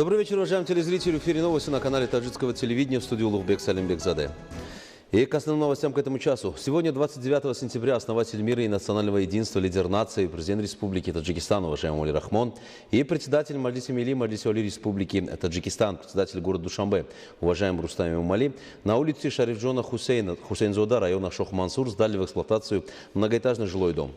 Добрый вечер, уважаемые телезрители. В эфире новости на канале таджикского телевидения, в студии Улугбек Салимбекзаде. И к основным новостям к этому часу. Сегодня, 29 сентября, основатель мира и национального единства, лидер нации, президент Республики Таджикистан, уважаемый Эмомали Рахмон, и председатель Маджлиси Милли, Маджлиси Оли Республики Таджикистан, председатель города Душанбе, уважаемый Рустам Эмомали, на улице Шарифджона Хусейнзода, района Шох-Мансур, сдали в эксплуатацию многоэтажный жилой дом.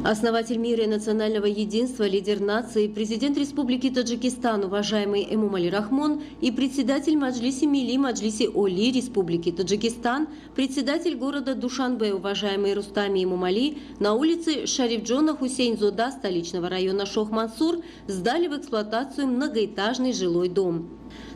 Основатель мира и национального единства, лидер нации, президент Республики Таджикистан, уважаемый Эмомали Рахмон, и председатель Маджлиси Милли, Маджлиси Оли Республики Таджикистан, председатель города Душанбе, уважаемый Рустам Эмомали, на улице Шарифджона Хусейнзода, столичного района Шох-Мансур, сдали в эксплуатацию многоэтажный жилой дом.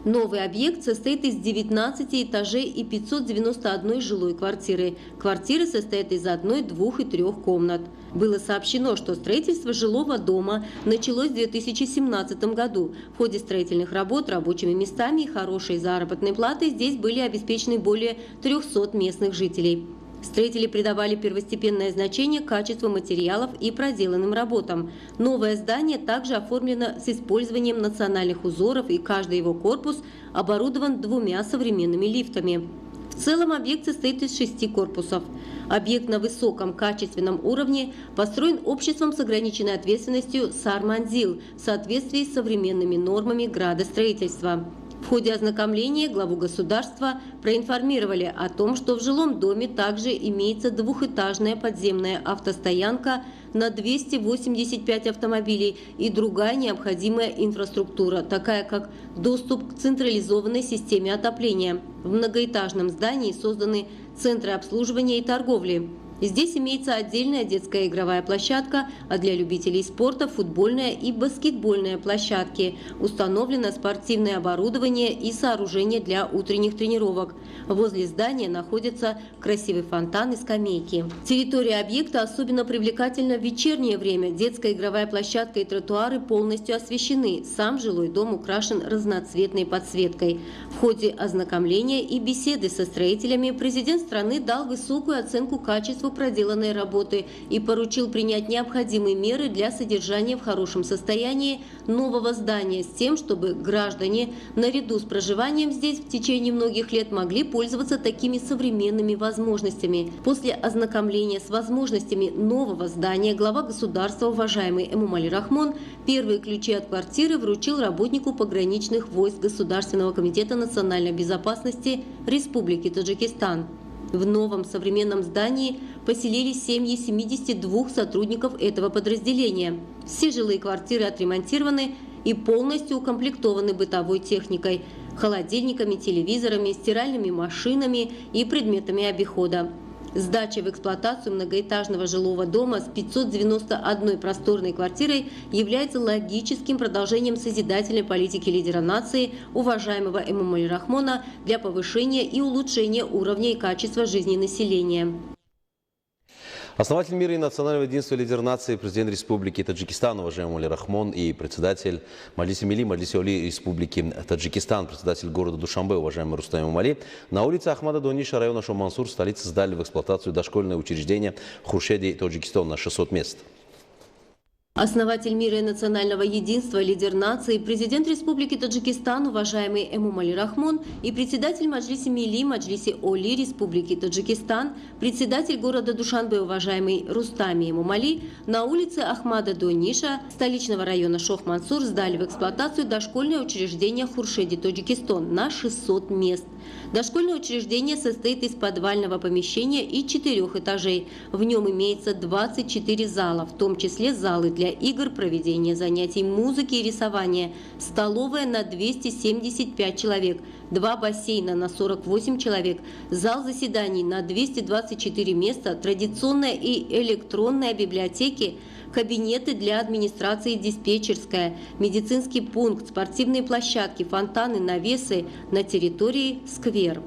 Новый объект состоит из 19 этажей и 591 жилой квартиры. Квартиры состоят из 1, 2 и 3 комнат. Было сообщено, что строительство жилого дома началось в 2017 году. В ходе строительных работ рабочими местами и хорошей заработной платой здесь были обеспечены более 300 местных жителей. Строители придавали первостепенное значение качеству материалов и проделанным работам. Новое здание также оформлено с использованием национальных узоров, и каждый его корпус оборудован 2 современными лифтами. В целом объект состоит из 6 корпусов. Объект на высоком качественном уровне построен обществом с ограниченной ответственностью «Сарманзил» в соответствии с современными нормами градостроительства. В ходе ознакомления главу государства проинформировали о том, что в жилом доме также имеется двухэтажная подземная автостоянка на 285 автомобилей и другая необходимая инфраструктура, такая как доступ к централизованной системе отопления. В многоэтажном здании созданы центры обслуживания и торговли. Здесь имеется отдельная детская игровая площадка, а для любителей спорта футбольная и баскетбольная площадки. Установлено спортивное оборудование и сооружение для утренних тренировок. Возле здания находится красивый фонтан и скамейки. Территория объекта особенно привлекательна в вечернее время. Детская игровая площадка и тротуары полностью освещены. Сам жилой дом украшен разноцветной подсветкой. В ходе ознакомления и беседы со строителями президент страны дал высокую оценку качеству проделанной работы и поручил принять необходимые меры для содержания в хорошем состоянии нового здания с тем, чтобы граждане наряду с проживанием здесь в течение многих лет могли пользоваться такими современными возможностями. После ознакомления с возможностями нового здания глава государства, уважаемый Эмомали Рахмон, первые ключи от квартиры вручил работнику пограничных войск Государственного комитета национальной безопасности Республики Таджикистан. В новом современном здании поселились семьи 72 сотрудников этого подразделения. Все жилые квартиры отремонтированы и полностью укомплектованы бытовой техникой, холодильниками, телевизорами, стиральными машинами и предметами обихода. Сдача в эксплуатацию многоэтажного жилого дома с 591 просторной квартирой является логическим продолжением созидательной политики лидера нации, уважаемого Эмомали Рахмона, для повышения и улучшения уровня и качества жизни населения. Основатель мира и национального единства, лидер нации, президент Республики Таджикистан, уважаемый Эмомали Рахмон, и председатель Маджлиси Милли, Маджлиси Оли Республики Таджикистан, председатель города Душанбе, уважаемый Рустам Эмомали, на улице Ахмада Дониша, района Шох-Мансур, столицы, сдали в эксплуатацию дошкольное учреждение Хуршеди Таджикистан на 600 мест. Основатель мира и национального единства, лидер нации, президент Республики Таджикистан, уважаемый Эмомали Рахмон, и председатель Маджлиси Милли, Маджлиси Оли Республики Таджикистан, председатель города Душанбе, уважаемый Рустам Эмомали, на улице Ахмада Дониша, столичного района Шох-Мансур, сдали в эксплуатацию дошкольное учреждение Хуршеди Таджикистан на 600 мест. Дошкольное учреждение состоит из подвального помещения и 4 этажей. В нем имеется 24 зала, в том числе залы для игр, проведения занятий музыки и рисования, столовая на 275 человек, 2 бассейна на 48 человек, зал заседаний на 224 места, традиционная и электронная библиотеки, кабинеты для администрации, диспетчерская, медицинский пункт, спортивные площадки, фонтаны, навесы, на территории сквер.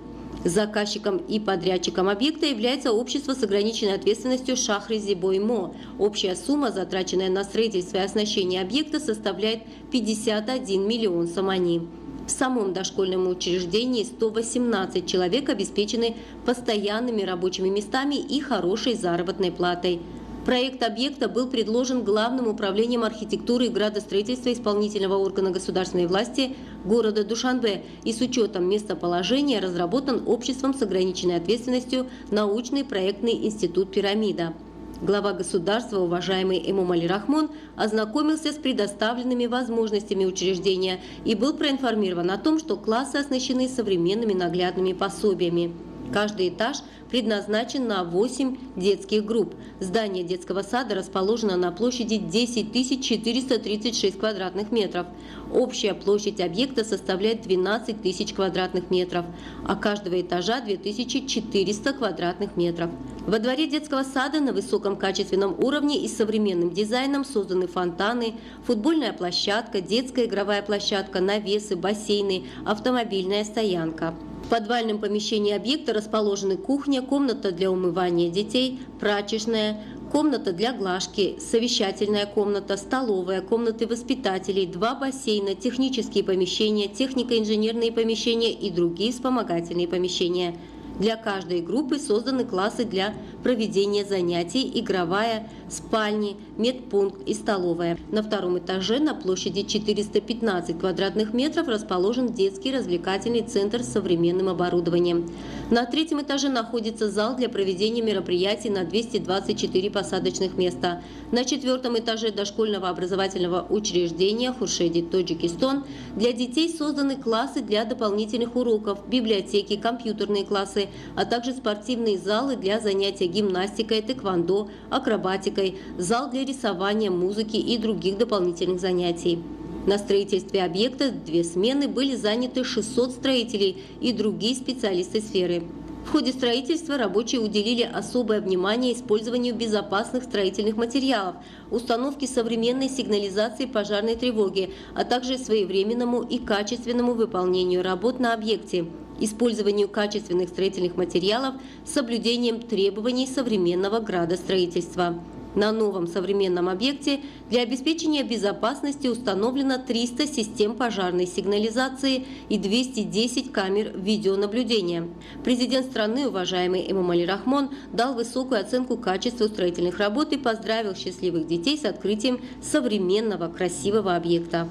Заказчиком и подрядчиком объекта является общество с ограниченной ответственностью Шахризи Боймо. Общая сумма, затраченная на строительство и оснащение объекта, составляет 51 миллион сомани. В самом дошкольном учреждении 118 человек обеспечены постоянными рабочими местами и хорошей заработной платой. Проект объекта был предложен Главным управлением архитектуры и градостроительства исполнительного органа государственной власти города Душанбе и с учетом местоположения разработан обществом с ограниченной ответственностью научный проектный институт «Пирамида». Глава государства, уважаемый Эмомали Рахмон, ознакомился с предоставленными возможностями учреждения и был проинформирован о том, что классы оснащены современными наглядными пособиями. Каждый этаж предназначен на 8 детских групп. Здание детского сада расположено на площади 10 436 квадратных метров. Общая площадь объекта составляет 12 тысяч квадратных метров, а каждого этажа 2400 квадратных метров. Во дворе детского сада на высоком качественном уровне и с современным дизайном созданы фонтаны, футбольная площадка, детская игровая площадка, навесы, бассейны, автомобильная стоянка. В подвальном помещении объекта расположены кухня, комната для умывания детей, прачечная, комната для глажки, совещательная комната, столовая, комнаты воспитателей, 2 бассейна, технические помещения, технико-инженерные помещения и другие вспомогательные помещения. Для каждой группы созданы классы для проведения занятий, игровая, спальни, медпункт и столовая. На втором этаже на площади 415 квадратных метров расположен детский развлекательный центр с современным оборудованием. На третьем этаже находится зал для проведения мероприятий на 224 посадочных места. На четвертом этаже дошкольного образовательного учреждения Хуршеди, Таджикистан для детей созданы классы для дополнительных уроков, библиотеки, компьютерные классы, а также спортивные залы для занятия гимнастикой, тэквондо, акробатикой, зал для рисования, музыки и других дополнительных занятий. На строительстве объекта 2 смены были заняты 600 строителей и другие специалисты сферы. В ходе строительства рабочие уделили особое внимание использованию безопасных строительных материалов, установке современной сигнализации пожарной тревоги, а также своевременному и качественному выполнению работ на объекте, использованию качественных строительных материалов с соблюдением требований современного градостроительства. На новом современном объекте для обеспечения безопасности установлено 300 систем пожарной сигнализации и 210 камер видеонаблюдения. Президент страны, уважаемый Эмомали Рахмон, дал высокую оценку качеству строительных работ и поздравил счастливых детей с открытием современного красивого объекта.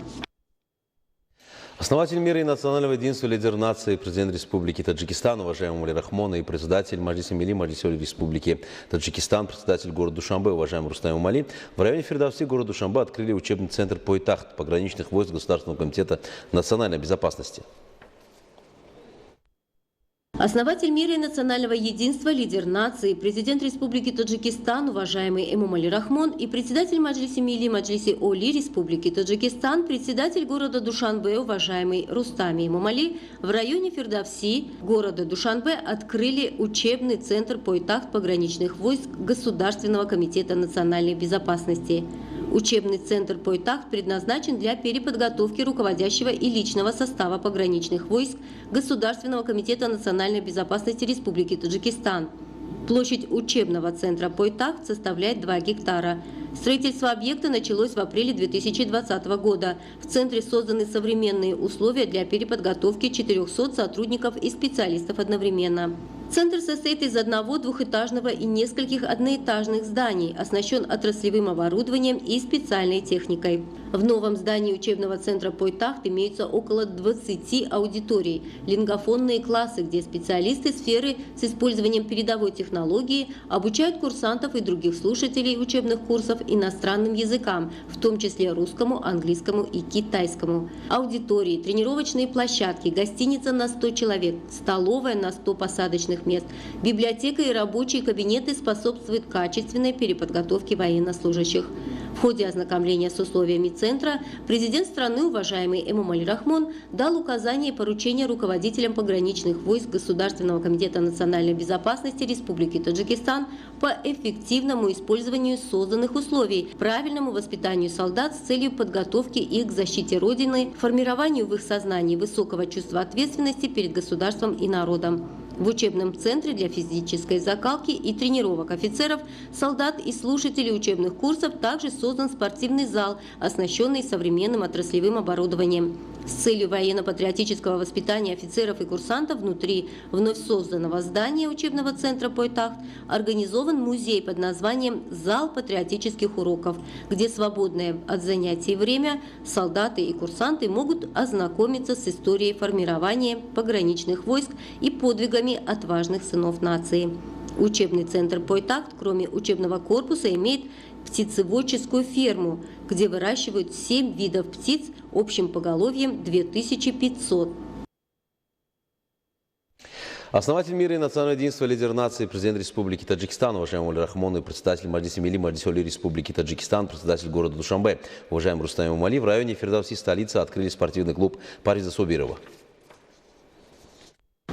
Основатель мира и национального единства, лидер нации, президент Республики Таджикистан, уважаемый Эмомали Рахмон, и председатель Маджлиса Милли, Маджлиси Оли Республики Таджикистан, председатель города Душанбе, уважаемый Рустам Эмомали, в районе Фирдавси города Душанбе открыли учебный центр Пойтахт пограничных войск Государственного комитета национальной безопасности. Основатель мира и национального единства, лидер нации, президент Республики Таджикистан, уважаемый Эмомали Рахмон, и председатель Маджлиси Милли, Маджлиси Оли Республики Таджикистан, председатель города Душанбе, уважаемый Рустам Эмомали, в районе Фирдавси города Душанбе открыли учебный центр Пойтахт пограничных войск Государственного комитета национальной безопасности. Учебный центр Пойтахт предназначен для переподготовки руководящего и личного состава пограничных войск Государственного комитета национальной безопасности Республики Таджикистан. Площадь учебного центра Пойтахт составляет 2 гектара. Строительство объекта началось в апреле 2020 года. В центре созданы современные условия для переподготовки 400 сотрудников и специалистов одновременно. Центр состоит из одного двухэтажного и нескольких одноэтажных зданий, оснащен отраслевым оборудованием и специальной техникой. В новом здании учебного центра Пойтахт имеются около 20 аудиторий, лингофонные классы, где специалисты сферы с использованием передовой технологии обучают курсантов и других слушателей учебных курсов иностранным языкам, в том числе русскому, английскому и китайскому. Аудитории, тренировочные площадки, гостиница на 100 человек, столовая на 100 посадочных мест, библиотека и рабочие кабинеты способствуют качественной переподготовке военнослужащих. В ходе ознакомления с условиями центра президент страны, уважаемый Эмомали Рахмон, дал указания и поручения руководителям пограничных войск Государственного комитета национальной безопасности Республики Таджикистан по эффективному использованию созданных условий, правильному воспитанию солдат с целью подготовки их к защите Родины, формированию в их сознании высокого чувства ответственности перед государством и народом. В учебном центре для физической закалки и тренировок офицеров, солдат и слушателей учебных курсов также создан спортивный зал, оснащенный современным отраслевым оборудованием. С целью военно-патриотического воспитания офицеров и курсантов внутри вновь созданного здания учебного центра «Пойтахт» организован музей под названием «Зал патриотических уроков», где свободное от занятий время солдаты и курсанты могут ознакомиться с историей формирования пограничных войск и подвигами отважных сынов нации. Учебный центр «Пойтахт», кроме учебного корпуса, имеет птицеводческую ферму, где выращивают 7 видов птиц общим поголовьем 2500. Основатель мира и национального единства, лидер нации, президент Республики Таджикистан, уважаемый Эмомали Рахмон, и председатель Маджлиси Милли, Маджлиси Оли Республики Таджикистан, председатель города Душанбе, уважаемый Рустам Эмомали, в районе Фирдавси столицы открыли спортивный клуб Парвиза Собирова.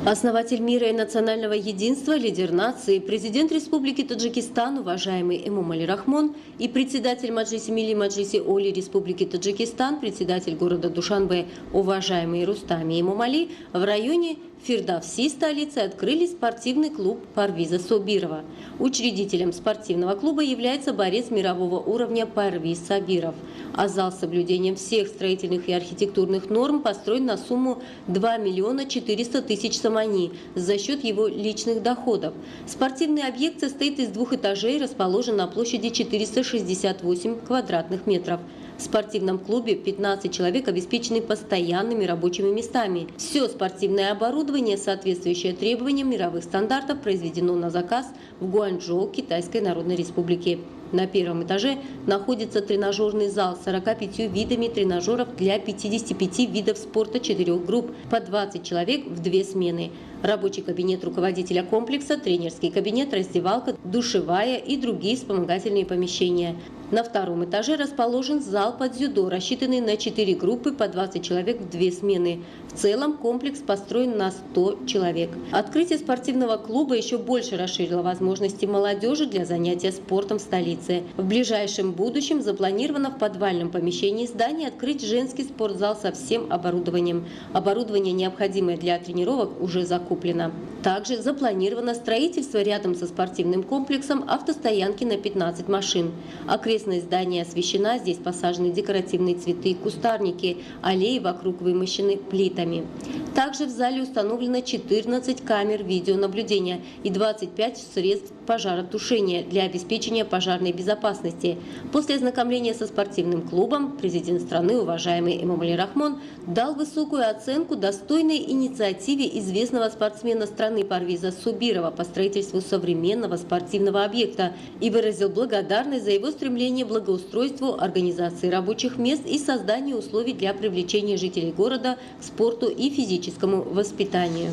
Основатель мира и национального единства, лидер нации, президент Республики Таджикистан, уважаемый Эмомали Рахмон, и председатель Маджлиси Милли, Маджлиси Оли Республики Таджикистан, председатель города Душанбе, уважаемый Рустам Эмомали, в районе Фирдавси столицы открыли спортивный клуб Парвиза Собирова. Учредителем спортивного клуба является борец мирового уровня Парвиз Сабиров, а зал с соблюдением всех строительных и архитектурных норм построен на сумму 2 400 000 самани за счет его личных доходов. Спортивный объект состоит из 2 этажей, расположен на площади 468 квадратных метров. В спортивном клубе 15 человек обеспечены постоянными рабочими местами. Все спортивное оборудование, соответствующее требованиям мировых стандартов, произведено на заказ в Гуанчжоу, Китайской Народной Республике. На первом этаже находится тренажерный зал с 45 видами тренажеров для 55 видов спорта 4 групп, по 20 человек в 2 смены. Рабочий кабинет руководителя комплекса, тренерский кабинет, раздевалка, душевая и другие вспомогательные помещения. На втором этаже расположен зал под дзюдо, рассчитанный на 4 группы по 20 человек в 2 смены. В целом комплекс построен на 100 человек. Открытие спортивного клуба еще больше расширило возможности молодежи для занятия спортом в столице. В ближайшем будущем запланировано в подвальном помещении здания открыть женский спортзал со всем оборудованием. Оборудование, необходимое для тренировок, уже закуплено. Также запланировано строительство рядом со спортивным комплексом автостоянки на 15 машин. Окрестность здания освещена, здесь посажены декоративные цветы и кустарники, аллеи вокруг вымощены плитами. Также в зале установлено 14 камер видеонаблюдения и 25 средств пожаротушения для обеспечения пожарной безопасности. После ознакомления со спортивным клубом президент страны, уважаемый Эмомали Рахмон, дал высокую оценку достойной инициативе известного спортсмена страны Парвиза Собирова по строительству современного спортивного объекта и выразил благодарность за его стремление к благоустройству, организации рабочих мест и созданию условий для привлечения жителей города к спорту и физическому воспитанию.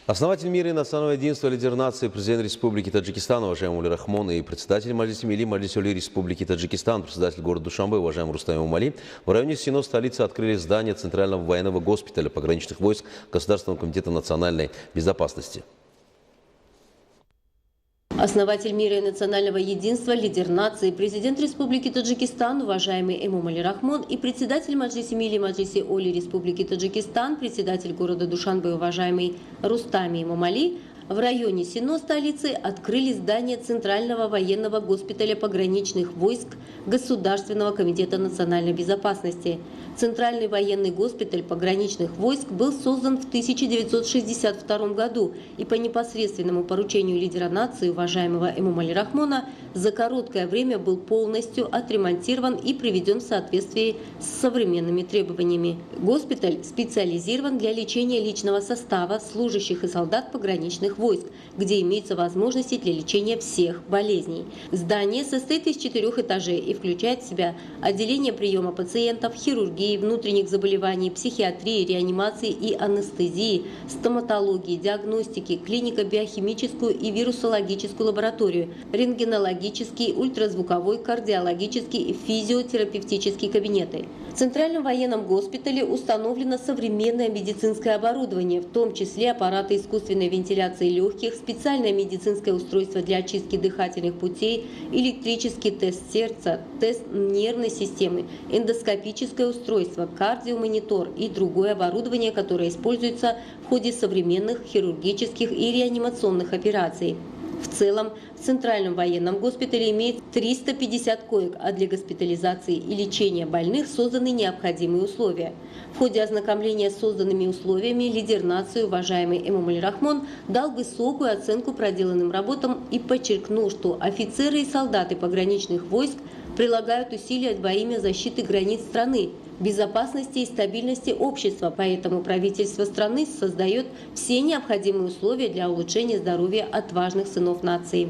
Основатель мира и национального единства, лидер нации, президент Республики Таджикистан, уважаемый Эмомали Рахмон, и председатель Маджлиси Милли, Маджлиси Оли Республики Таджикистан, председатель города Душанбе, уважаемый Рустам Эмомали, в районе Сино столицы открыли здание Центрального военного госпиталя пограничных войск Государственного комитета национальной безопасности. Основатель мира и национального единства, лидер нации, президент Республики Таджикистан, уважаемый Эмомали Рахмон, и председатель Маджлиси Милли, Маджлиси Оли Республики Таджикистан, председатель города Душанбе, уважаемый Рустам Эмомали, в районе Сино столицы открыли здание Центрального военного госпиталя пограничных войск Государственного комитета национальной безопасности. Центральный военный госпиталь пограничных войск был создан в 1962 году и по непосредственному поручению лидера нации, уважаемого Эмомали Рахмона, за короткое время был полностью отремонтирован и приведен в соответствии с современными требованиями. Госпиталь специализирован для лечения личного состава, служащих и солдат пограничных войск, где имеются возможности для лечения всех болезней. Здание состоит из 4 этажей и включает в себя отделение приема пациентов, хирургии, внутренних заболеваний, психиатрии, реанимации и анестезии, стоматологии, диагностики, клинико-биохимическую и вирусологическую лабораторию, рентгенологический, ультразвуковой, кардиологический и физиотерапевтические кабинеты. В Центральном военном госпитале установлено современное медицинское оборудование, в том числе аппараты искусственной вентиляции легких, специальное медицинское устройство для очистки дыхательных путей, электрический тест сердца, тест нервной системы, эндоскопическое устройство, кардиомонитор и другое оборудование, которое используется в ходе современных хирургических и реанимационных операций. В целом, в Центральном военном госпитале имеется 350 коек, а для госпитализации и лечения больных созданы необходимые условия. В ходе ознакомления с созданными условиями лидер нации, уважаемый Эмомали Рахмон, дал высокую оценку проделанным работам и подчеркнул, что офицеры и солдаты пограничных войск прилагают усилия во имя защиты границ страны, безопасности и стабильности общества, поэтому правительство страны создает все необходимые условия для улучшения здоровья отважных сынов нации.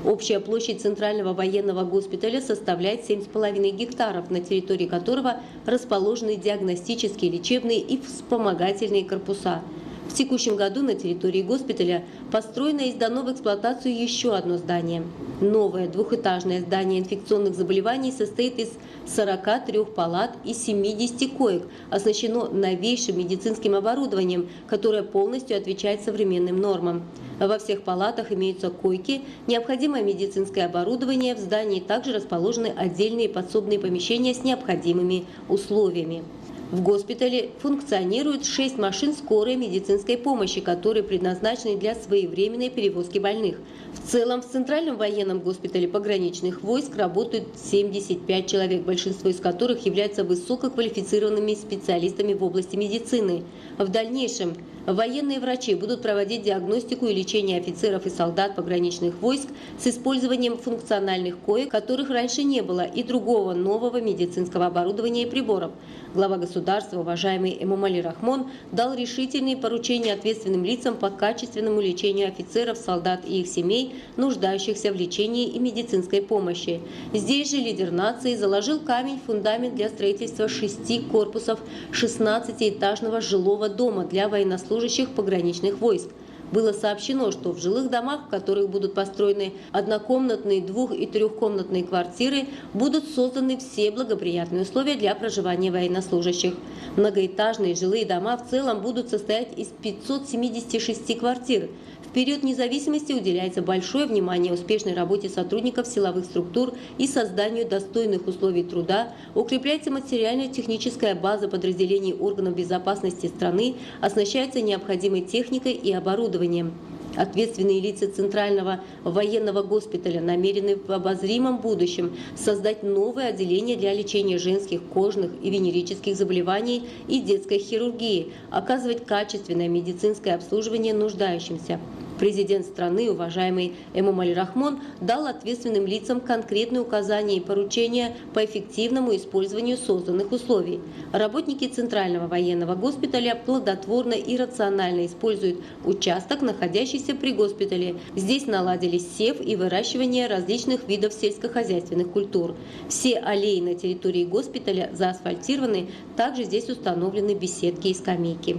Общая площадь Центрального военного госпиталя составляет 7,5 гектаров, на территории которого расположены диагностические, лечебные и вспомогательные корпуса. В текущем году на территории госпиталя построено и сдано в эксплуатацию еще одно здание. Новое двухэтажное здание инфекционных заболеваний состоит из 43 палат и 70 коек, оснащено новейшим медицинским оборудованием, которое полностью отвечает современным нормам. Во всех палатах имеются койки, необходимое медицинское оборудование, в здании также расположены отдельные подсобные помещения с необходимыми условиями. В госпитале функционирует 6 машин скорой медицинской помощи, которые предназначены для своевременной перевозки больных. В целом, в Центральном военном госпитале пограничных войск работают 75 человек, большинство из которых являются высококвалифицированными специалистами в области медицины. В дальнейшем военные врачи будут проводить диагностику и лечение офицеров и солдат пограничных войск с использованием функциональных коек, которых раньше не было, и другого нового медицинского оборудования и приборов. Глава государства, уважаемый Эмомали Рахмон, дал решительные поручения ответственным лицам по качественному лечению офицеров, солдат и их семей, нуждающихся в лечении и медицинской помощи. Здесь же лидер нации заложил камень-фундамент для строительства 6 корпусов 16-этажного жилого дома для военнослужащих пограничных войск. Было сообщено, что в жилых домах, в которых будут построены однокомнатные, двух- и трехкомнатные квартиры, будут созданы все благоприятные условия для проживания военнослужащих. Многоэтажные жилые дома в целом будут состоять из 576 квартир. В период независимости уделяется большое внимание успешной работе сотрудников силовых структур и созданию достойных условий труда, укрепляется материально-техническая база подразделений органов безопасности страны, оснащается необходимой техникой и оборудованием. Ответственные лица Центрального военного госпиталя намерены в обозримом будущем создать новое отделение для лечения женских, кожных и венерических заболеваний и детской хирургии, оказывать качественное медицинское обслуживание нуждающимся. Президент страны, уважаемый Эмомали Рахмон, дал ответственным лицам конкретные указания и поручения по эффективному использованию созданных условий. Работники Центрального военного госпиталя плодотворно и рационально используют участок, находящийся при госпитале. Здесь наладились сев и выращивание различных видов сельскохозяйственных культур. Все аллеи на территории госпиталя заасфальтированы, также здесь установлены беседки и скамейки.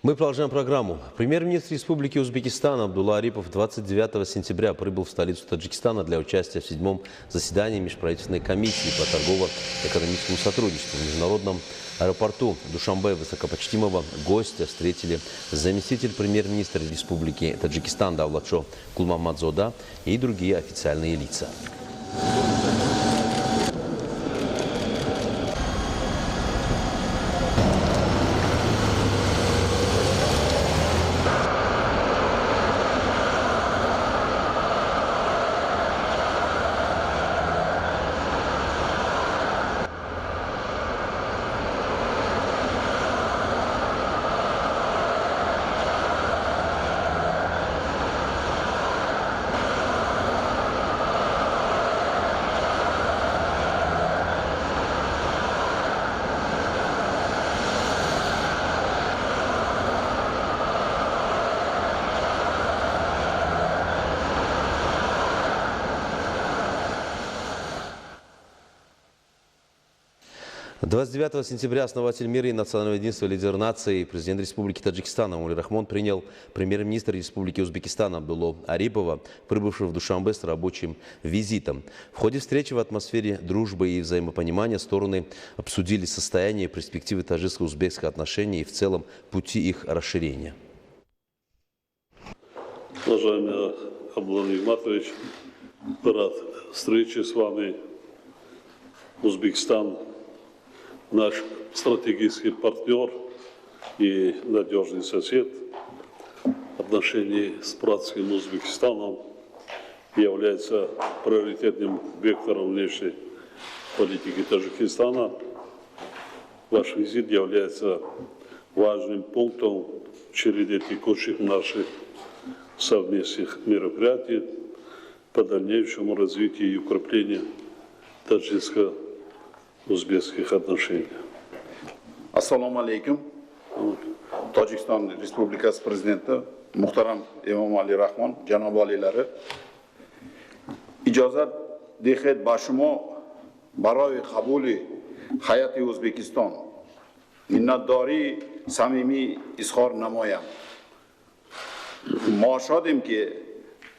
Мы продолжаем программу. Премьер-министр Республики Узбекистан Абдулла Арипов 29 сентября прибыл в столицу Таджикистана для участия в 7-м заседании межправительственной комиссии по торгово-экономическому сотрудничеству в международном аэропорту Душанбе. Высокопочтимого гостя встретили заместитель премьер-министра Республики Таджикистан Давлатшо Кулмамадзода и другие официальные лица. – 29 сентября основатель мира и национального единства, лидер нации, президент Республики Таджикистан Эмомали Рахмон принял премьер-министра Республики Узбекистан Абдуллу Арипова, прибывшего в Душанбе с рабочим визитом. В ходе встречи в атмосфере дружбы и взаимопонимания стороны обсудили состояние и перспективы таджикско-узбекских отношений и в целом пути их расширения. Уважаемый Абдулла Нигматович, рад встрече с вами. Узбекистан – наш стратегический партнер и надежный сосед. отношений с братским Узбекистаном является приоритетным вектором внешней политики Таджикистана. Ваш визит является важным пунктом в череде текущих наших совместных мероприятий по дальнейшему развитию и укреплению таджикско-узбекских отношений. Ассаламу алейкум. Tojikiston Respublikasi Prezidenti muhtaram Emomali Rahmon, janob olilari, ijozat dehid ba shumo baroyi qabuli hayati O'zbekiston minnatdori samimiy izhor namoyam. Moshodimki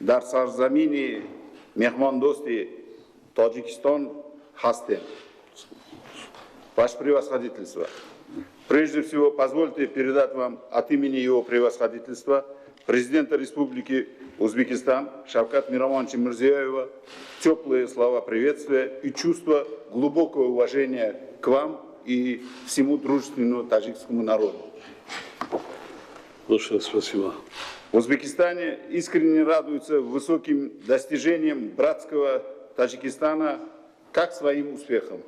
dar sarzamini mehmondo'sti Tojikiston hastем. Ваше превосходительство. Прежде всего, позвольте передать вам от имени его превосходительства президента Республики Узбекистан Шавката Миромоновича Мирзиёева теплые слова приветствия и чувство глубокого уважения к вам и всему дружественному таджикскому народу. Большое спасибо. В Узбекистане искренне радуются высоким достижениям братского Таджикистана как своим успехам.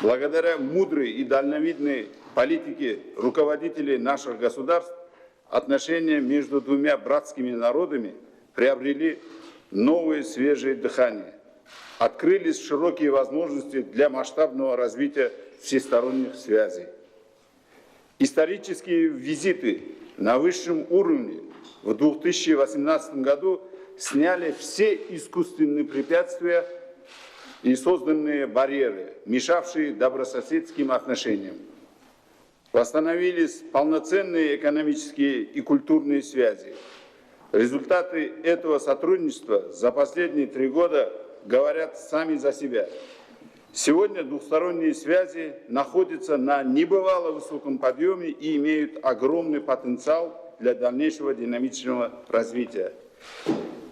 Благодаря мудрой и дальновидной политике руководителей наших государств отношения между двумя братскими народами приобрели новое свежее дыхание. Открылись широкие возможности для масштабного развития всесторонних связей. Исторические визиты на высшем уровне в 2018 году сняли все искусственные препятствия и созданные барьеры, мешавшие добрососедским отношениям. Восстановились полноценные экономические и культурные связи. Результаты этого сотрудничества за последние 3 года говорят сами за себя. Сегодня двухсторонние связи находятся на небывало высоком подъеме и имеют огромный потенциал для дальнейшего динамичного развития.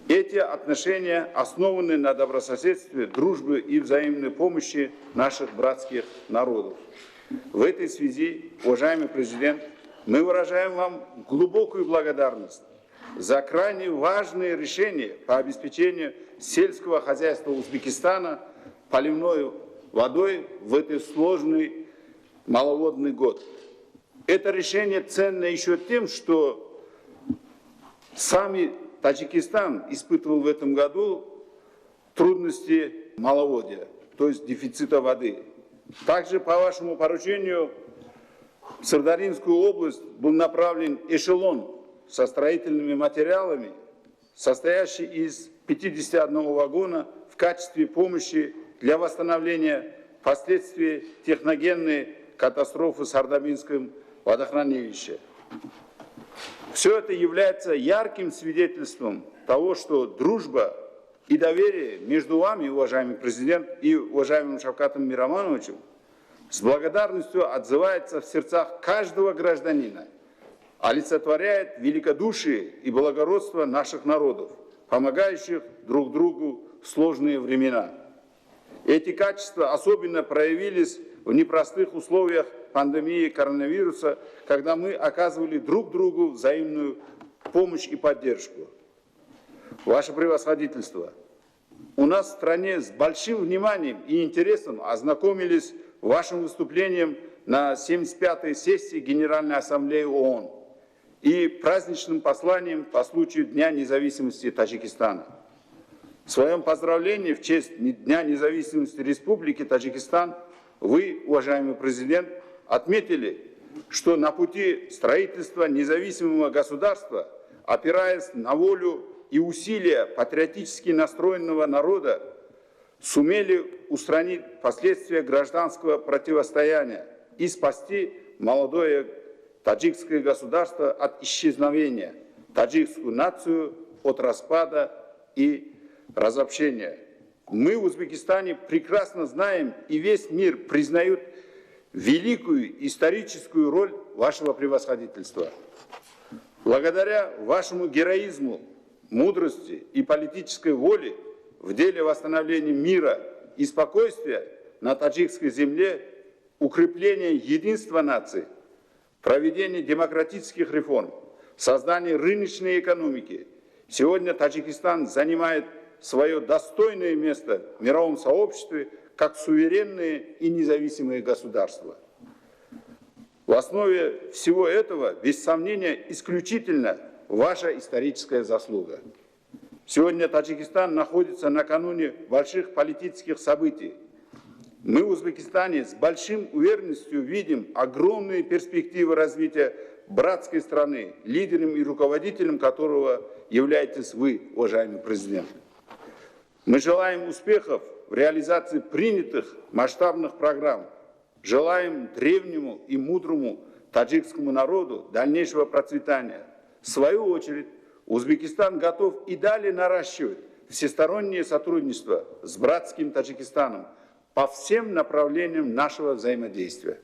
Эти отношения основаны на добрососедстве, дружбе и взаимной помощи наших братских народов. В этой связи, уважаемый президент, мы выражаем вам глубокую благодарность за крайне важные решения по обеспечению сельского хозяйства Узбекистана поливной водой в этот сложный маловодный год. Это решение ценно еще тем, что сами Таджикистан испытывал в этом году трудности маловодья, то есть дефицита воды. Также по вашему поручению в Сырдаринскую область был направлен эшелон со строительными материалами, состоящий из 51 вагона в качестве помощи для восстановления последствий техногенной катастрофы в Сардаминском водохранилище. Все это является ярким свидетельством того, что дружба и доверие между вами, уважаемый президент, и уважаемым Шавкатом Миромоновичем с благодарностью отзывается в сердцах каждого гражданина, олицетворяет великодушие и благородство наших народов, помогающих друг другу в сложные времена. Эти качества особенно проявились в непростых условиях пандемии коронавируса, когда мы оказывали друг другу взаимную помощь и поддержку. Ваше превосходительство, у нас в стране с большим вниманием и интересом ознакомились вашим выступлением на 75-й сессии Генеральной Ассамблеи ООН и праздничным посланием по случаю Дня независимости Таджикистана. В своем поздравлении в честь Дня независимости Республики Таджикистан вы, уважаемый президент, отметили, что на пути строительства независимого государства, опираясь на волю и усилия патриотически настроенного народа, сумели устранить последствия гражданского противостояния и спасти молодое таджикское государство от исчезновения, таджикскую нацию от распада и разобщения. Мы в Узбекистане прекрасно знаем, и весь мир признает великую историческую роль вашего превосходительства. Благодаря вашему героизму, мудрости и политической воле в деле восстановления мира и спокойствия на таджикской земле, укрепления единства нации, проведения демократических реформ, создание рыночной экономики. Сегодня Таджикистан занимает свое достойное место в мировом сообществе как суверенное и независимое государство. В основе всего этого, без сомнения, исключительно ваша историческая заслуга. Сегодня Таджикистан находится накануне больших политических событий. Мы в Узбекистане с большой уверенностью видим огромные перспективы развития братской страны, лидером и руководителем которого являетесь вы, уважаемый президент. Мы желаем успехов в реализации принятых масштабных программ. Желаем древнему и мудрому таджикскому народу дальнейшего процветания. В свою очередь, Узбекистан готов и далее наращивать всестороннее сотрудничество с братским Таджикистаном по всем направлениям нашего взаимодействия.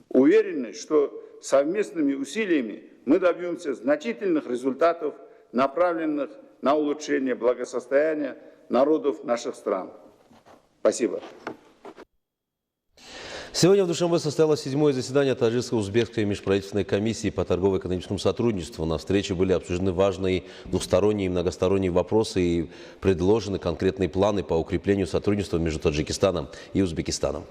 Уверены, что совместными усилиями мы добьемся значительных результатов, направленных на улучшение благосостояния народов наших стран. Спасибо. Сегодня в Душанбе состоялось 7-е заседание Таджикско-Узбекской межправительственной комиссии по торгово-экономическому сотрудничеству. На встрече были обсуждены важные двусторонние и многосторонние вопросы и предложены конкретные планы по укреплению сотрудничества между Таджикистаном и Узбекистаном.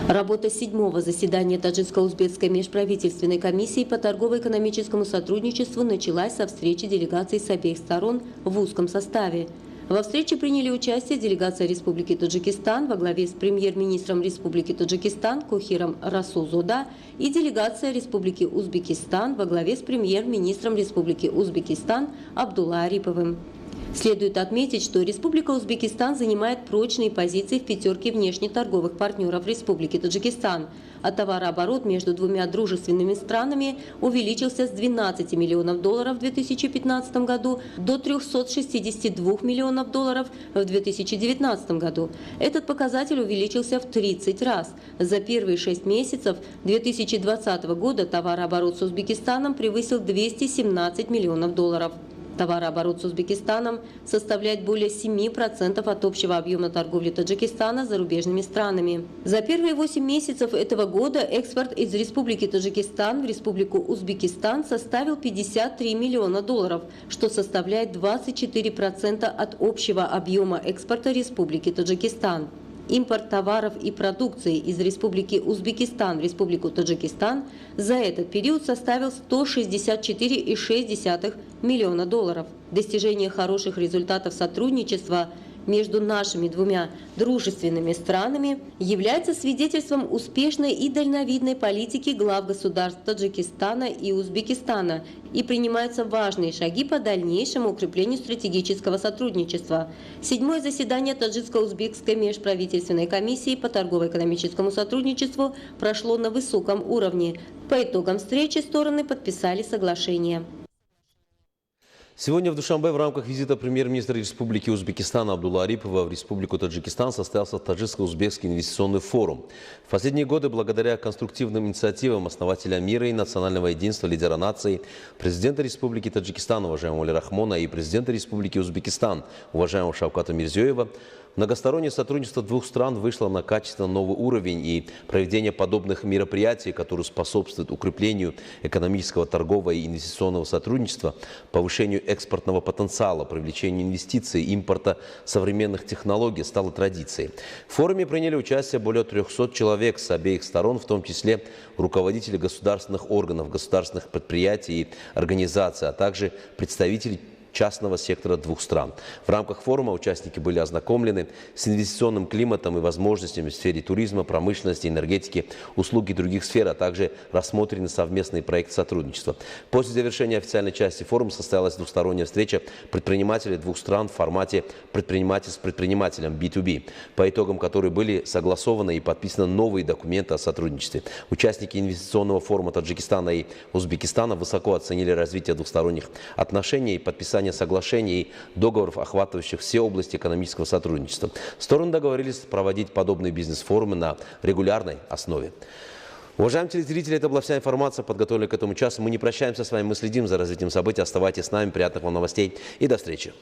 Работа 7-го заседания Таджикско-Узбекской межправительственной комиссии по торгово-экономическому сотрудничеству началась со встречи делегаций с обеих сторон в узком составе. Во встрече приняли участие делегация Республики Таджикистан во главе с премьер-министром Республики Таджикистан Кохиром Расулзода и делегация Республики Узбекистан во главе с премьер-министром Республики Узбекистан Абдулла Ариповым. Следует отметить, что Республика Узбекистан занимает прочные позиции в пятерке внешнеторговых партнеров Республики Таджикистан, а товарооборот между двумя дружественными странами увеличился с 12 миллионов долларов в 2015 году до 362 миллионов долларов в 2019 году. Этот показатель увеличился в 30 раз. За первые 6 месяцев 2020 года товарооборот с Узбекистаном превысил 217 миллионов долларов. Товарооборот с Узбекистаном составляет более 7% от общего объема торговли Таджикистана с зарубежными странами. За первые 8 месяцев этого года экспорт из Республики Таджикистан в Республику Узбекистан составил 53 миллиона долларов, что составляет 24% от общего объема экспорта Республики Таджикистан. Импорт товаров и продукции из Республики Узбекистан в Республику Таджикистан за этот период составил 164,6 миллиона долларов. Достижение хороших результатов сотрудничества между нашими двумя дружественными странами является свидетельством успешной и дальновидной политики глав государств Таджикистана и Узбекистана и принимаются важные шаги по дальнейшему укреплению стратегического сотрудничества. 7-е заседание Таджикско-Узбекской межправительственной комиссии по торгово-экономическому сотрудничеству прошло на высоком уровне. По итогам встречи стороны подписали соглашение. Сегодня в Душанбе в рамках визита премьер-министра Республики Узбекистан Абдулла Арипова в Республику Таджикистан состоялся Таджикско-Узбекский инвестиционный форум. В последние годы, благодаря конструктивным инициативам основателя мира и национального единства, лидера нации, президента Республики Таджикистан, уважаемого Эмомали Рахмона, и президента Республики Узбекистан, уважаемого Шавката Мирзиёева, многостороннее сотрудничество двух стран вышло на качественно новый уровень, и проведение подобных мероприятий, которые способствуют укреплению экономического, торгового и инвестиционного сотрудничества, повышению экспортного потенциала, привлечению инвестиций, импорта современных технологий, стало традицией. В форуме приняли участие более 300 человек с обеих сторон, в том числе руководители государственных органов, государственных предприятий и организаций, а также представители частного сектора двух стран. В рамках форума участники были ознакомлены с инвестиционным климатом и возможностями в сфере туризма, промышленности, энергетики, услуг и других сфер, а также рассмотрены совместные проекты сотрудничества. После завершения официальной части форума состоялась двусторонняя встреча предпринимателей двух стран в формате предприниматель с предпринимателем B2B, по итогам которой были согласованы и подписаны новые документы о сотрудничестве. Участники инвестиционного форума Таджикистана и Узбекистана высоко оценили развитие двусторонних отношений и подписание соглашений и договоров, охватывающих все области экономического сотрудничества. Стороны договорились проводить подобные бизнес-форумы на регулярной основе. Уважаемые телезрители, это была вся информация, подготовленная к этому часу. Мы не прощаемся с вами, мы следим за развитием событий. Оставайтесь с нами, приятных вам новостей и до встречи.